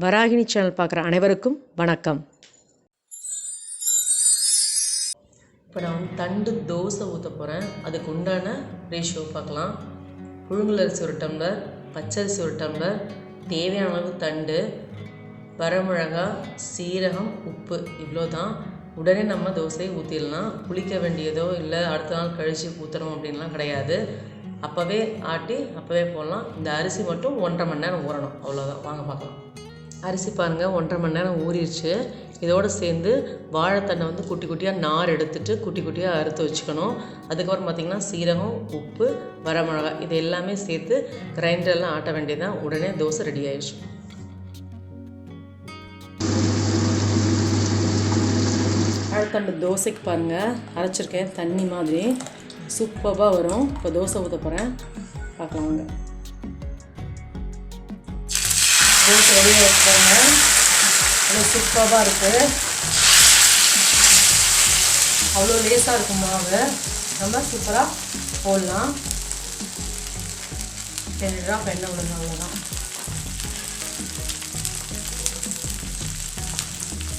Varahini channel பார்க்குற அனைவருக்கும் வணக்கம். இப்போ நான் தண்டு தோசை ஊற்ற போகிறேன். அதுக்கு உண்டான ரேஷியோ பார்க்கலாம். புழுங்கல் அரிசி 1 டம்ளர், பச்சரிசி 1 டம்ளர், தேவையான அளவு தண்டு, வரமிளகா, சீரகம், உப்பு, இவ்வளோ தான். உடனே நம்ம தோசையை ஊற்றிடலாம். புளிக்க வேண்டியதோ இல்லை அடுத்த நாள் கழித்து ஊற்றணும் அப்படின்லாம் கிடையாது. அப்போவே ஆட்டி அப்போவே போடலாம். இந்த அரிசி மட்டும் 1.5 மணி நேரம் ஊறணும், அவ்வளோதான். வாங்க பார்க்கலாம். அரிசி பாருங்கள் 1.5 மணி நேரம் ஊறிடுச்சு. இதோடு சேர்ந்து வாழைத்தண்டை குட்டி குட்டியாக நார் எடுத்துகிட்டு குட்டி குட்டியாக அறுத்து வச்சுக்கணும். அதுக்கப்புறம் பார்த்திங்கன்னா சீரகம், உப்பு, வரமிளகா இது எல்லாமே சேர்த்து கிரைண்டர்லாம் ஆட்ட வேண்டியதான். உடனே தோசை ரெடி ஆயிடுச்சு. வாழைத்தண்டு தோசைக்கு பாருங்கள் அரைச்சிருக்கேன், தண்ணி மாதிரி சூப்பராக வரும். இப்போ தோசை ஊற்ற போகிறேன், பார்க்கலாம் வாங்க. தோசை ரெடியாக வச்சுக்கோங்க. அவ்வளோ சூப்பராக இருக்குது. அவ்வளோ லேஸாக இருக்கும் மாவு. நம்ம சூப்பராக போடலாம். 2 ட்ராப் எண்ணெய் விடுங்க, அவ்வளோதான்.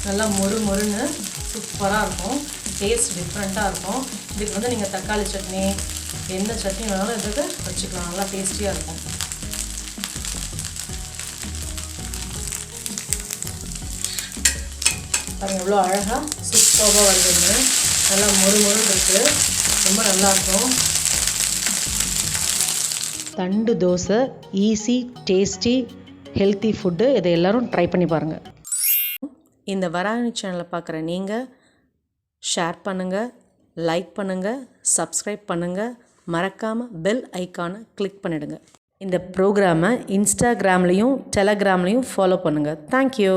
நல்லா மொறுன்னு சூப்பராக இருக்கும். டேஸ்ட் டிஃப்ரெண்ட்டாக இருக்கும். இதுக்கு நீங்கள் தக்காளி சட்னி எந்த சட்னி வேணாலும் இதுக்கு வச்சுக்கலாம். நல்லா டேஸ்டியாக இருக்கும். பாருங்கள் எவ்வளோ அழகாக சூப்பராக வருதுன்னு. நல்லா மொறுன்னு இருக்குது. ரொம்ப நல்லாயிருக்கும். தண்டு dosa easy, tasty, healthy food. இதை எல்லோரும் ட்ரை பண்ணி பாருங்கள். இந்த வராகினி சேனலை பார்க்குற நீங்கள் ஷேர் பண்ணுங்கள், லைக் பண்ணுங்கள், சப்ஸ்கிரைப் பண்ணுங்கள். மறக்காமல் பெல் ஐக்கானை கிளிக் பண்ணிவிடுங்க. இந்த ப்ரோக்ராமை இன்ஸ்டாகிராம்லேயும் டெலகிராம்லேயும் ஃபாலோ பண்ணுங்கள். தேங்க்யூ.